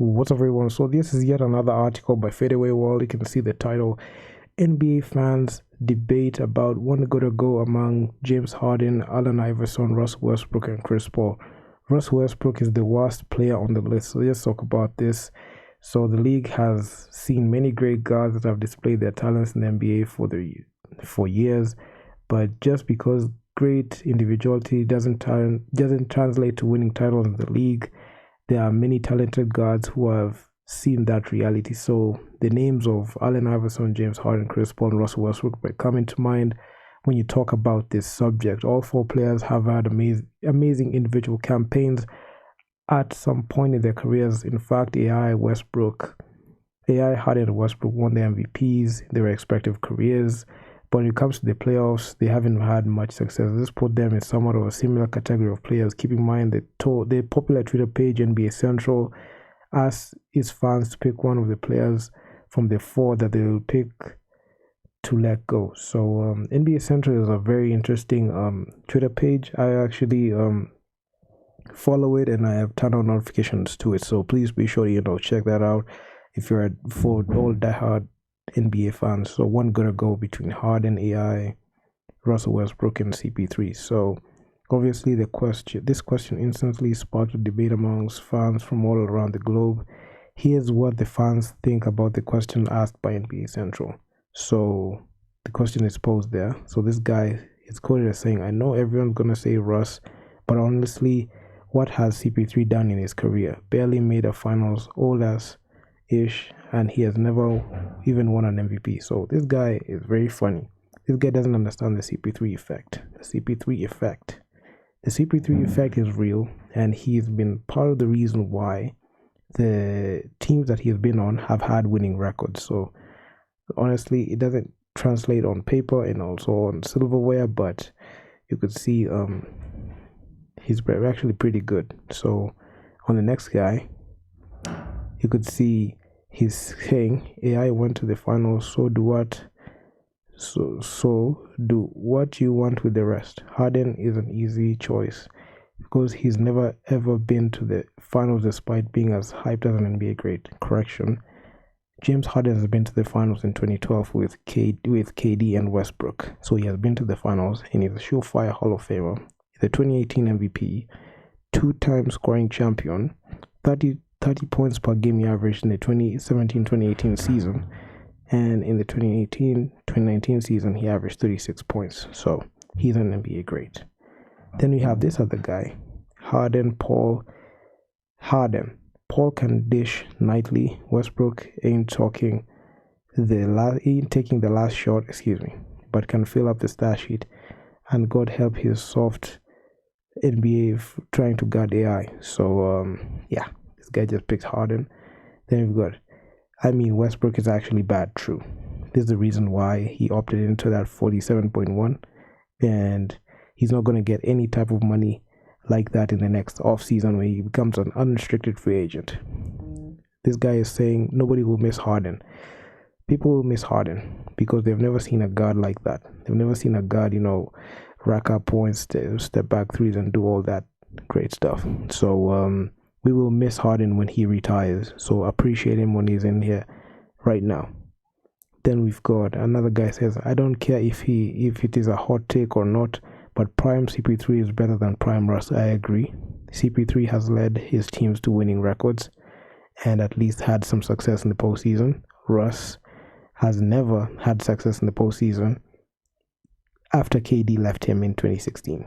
What's up, everyone? So this is yet another article by Fadeaway World. You can see the title: NBA fans debate about one good to go among James Harden, Allen Iverson, Russ Westbrook, and Chris Paul. Russ Westbrook is the worst player on the list. So let's talk about this. So the league has seen many great guards that have displayed their talents in the NBA for years, but just because great individuality doesn't translate to winning titles in the league, there are many talented guards who have seen that reality. So the names of Allen Iverson, James Harden, Chris Paul, and Russell Westbrook might come into mind when you talk about this subject. All four players have had amazing individual campaigns at some point in their careers. In fact, Harden, and Westbrook won the MVPs in their respective careers. But when it comes to the playoffs, they haven't had much success. This put them in somewhat of a similar category of players. Keep in mind that the popular Twitter page NBA Central asks its fans to pick one of the players from the four that they will pick to let go. So NBA Central is a very interesting Twitter page. I actually follow it and I have turned on notifications to it. So please be sure to check that out if you're for all diehard NBA fans. So one gonna go between Harden, AI, Russell Westbrook, and CP3. So obviously this question instantly sparked a debate amongst fans from all around the globe. Here's what the fans think about the question asked by NBA Central. So the question is posed there. So this guy is quoted as saying, "I know everyone's gonna say Russ, but honestly, what has CP3 done in his career? Barely made a finals, all as ish, and he has never even won an MVP." So this guy is very funny. This guy doesn't understand the CP3 effect. The CP3 effect is real, and he's been part of the reason why the teams that he's been on have had winning records. So honestly, it doesn't translate on paper and also on silverware, but you could see he's actually pretty good. So on the next guy, you could see he's saying AI went to the finals, so do what you want with the rest. Harden is an easy choice because he's never ever been to the finals despite being as hyped as an NBA great. Correction, James Harden has been to the finals in 2012 with KD and Westbrook. So he has been to the finals and he's a surefire Hall of Famer. The 2018 MVP, two-time scoring champion, 30 points per game he averaged in the 2017-2018 season, and in the 2018-2019 season he averaged 36 points. So he's an NBA great. Then we have this other guy, Harden. Paul can dish nightly. Westbrook ain't taking the last shot, but can fill up the stat sheet, and God help his soft NBA trying to guard AI. So yeah, this guy just picked Harden. Then we've got, Westbrook is actually bad, true. This is the reason why he opted into that 47.1, and he's not going to get any type of money like that in the next offseason when he becomes an unrestricted free agent. This guy is saying nobody will miss Harden. People will miss Harden because they've never seen a guard like that. They've never seen a guard, rack up points, step back threes, and do all that great stuff. So we will miss Harden when he retires. So appreciate him when he's in here right now. Then we've got another guy says, "I don't care if it is a hot take or not, but prime CP3 is better than prime Russ." I agree. CP3 has led his teams to winning records and at least had some success in the postseason. Russ has never had success in the postseason after KD left him in 2016.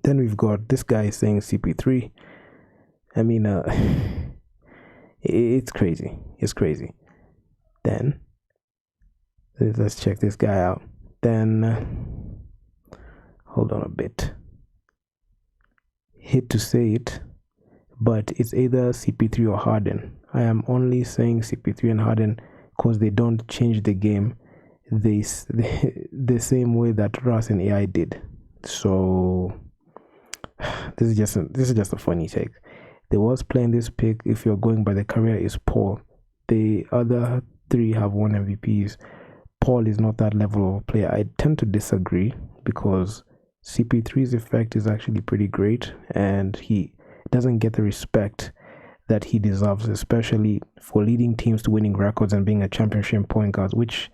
Then we've got this guy saying CP3. It's crazy. It's crazy. Then let's check this guy out. Then hold on a bit. Hate to say it, but it's either CP3 or Harden. I am only saying CP3 and Harden because they don't change the game the same way that Russ and AI did. So this is just a funny take. The worst player in this pick, if you're going by the career, is Paul. The other three have won MVPs. Paul is not that level of player. I tend to disagree because CP3's effect is actually pretty great, and he doesn't get the respect that he deserves, especially for leading teams to winning records and being a championship point guard, which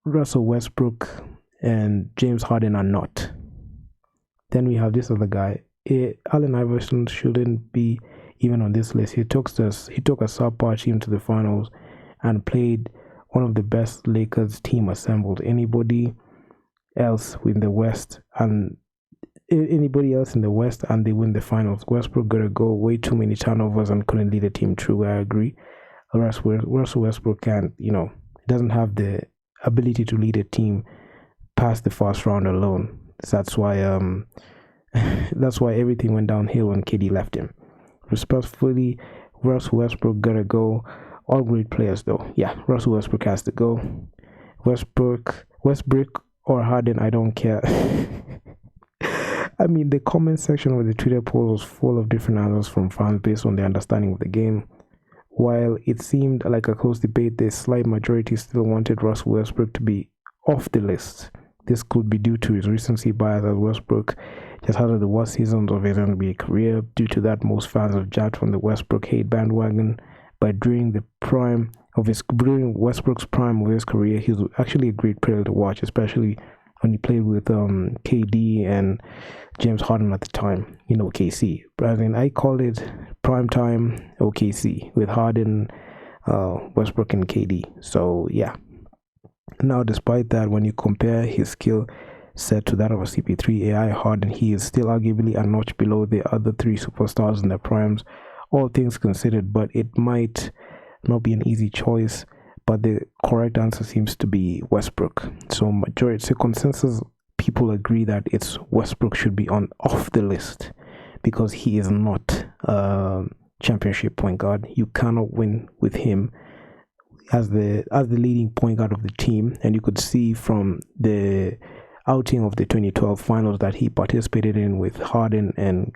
Russell Westbrook and James Harden are not. Then we have this other guy. Allen Iverson shouldn't be even on this list. He took a subpar team to the finals and played one of the best Lakers team assembled. Anybody else in the West and they win the finals. Westbrook got to go way too many turnovers and couldn't lead a team through. I agree. Russell Westbrook can't, doesn't have the ability to lead a team past the first round alone. So that's why everything went downhill when KD left him. Respectfully, Russell Westbrook gotta go. All great players though. Yeah, Russell Westbrook has to go. Westbrook or Harden, I don't care. I mean, the comment section of the Twitter poll was full of different answers from fans based on their understanding of the game. While it seemed like a close debate, the slight majority still wanted Russell Westbrook to be off the list. This could be due to his recency bias, as Westbrook just had the worst seasons of his NBA career. Due to that, most fans have jumped from the Westbrook hate bandwagon. But during Westbrook's prime of his career, he was actually a great player to watch, especially when he played with KD and James Harden at the time in OKC. But I call it primetime OKC with Harden, Westbrook, and KD. So yeah. Now, despite that, when you compare his skill set to that of a CP3, AI, Harden, he is still arguably a notch below the other three superstars in their primes, all things considered. But it might not be an easy choice, but the correct answer seems to be Westbrook. So consensus people agree that it's Westbrook should be off the list because he is not a championship point guard. You cannot win with him as the leading point guard of the team, and you could see from the outing of the 2012 finals that he participated in with Harden and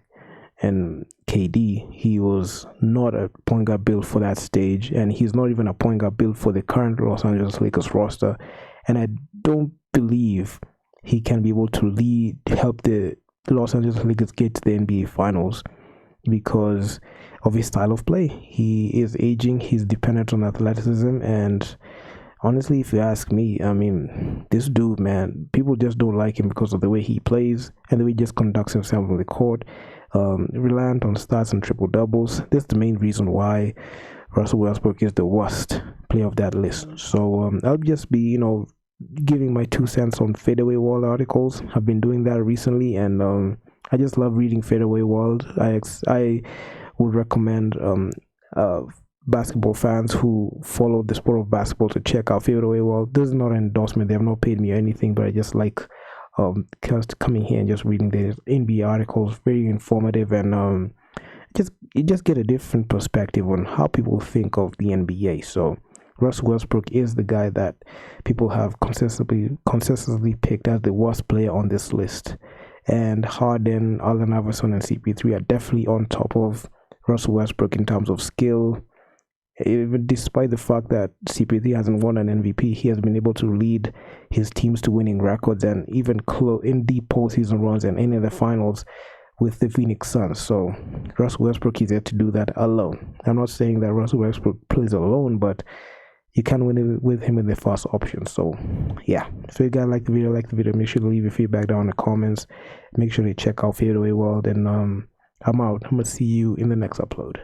KD, he was not a point guard built for that stage, and he's not even a point guard built for the current Los Angeles Lakers roster. And I don't believe he can be able to help the Los Angeles Lakers get to the NBA Finals because of his style of play. He is aging, he's dependent on athleticism, and honestly, if you ask me, I mean, this dude, man, people just don't like him because of the way he plays and the way he just conducts himself on the court, reliant on stats and triple doubles. That's the main reason why Russell Westbrook is the worst player of that list. So I'll just be, giving my 2 cents on Fadeaway World articles. I've been doing that recently, and I just love reading Fadeaway World. I would recommend basketball fans who follow the sport of basketball to check out Fadeaway World. This is not an endorsement. They have not paid me or anything, but I just like coming here and just reading the NBA articles. Very informative, and you just get a different perspective on how people think of the NBA. So Russell Westbrook is the guy that people have consistently picked as the worst player on this list. And Harden, Allen Iverson, and CP3 are definitely on top of Russell Westbrook in terms of skill. Even despite the fact that CP3 hasn't won an MVP, he has been able to lead his teams to winning records and even in deep postseason runs and any of the finals with the Phoenix Suns. So Russell Westbrook is there to do that alone. I'm not saying that Russell Westbrook plays alone, but you can win with him in the first option. So yeah, if you guys like the video, make sure to leave your feedback down in the comments. Make sure to check out Fadeaway World, and I'm out. I'm gonna see you in the next upload.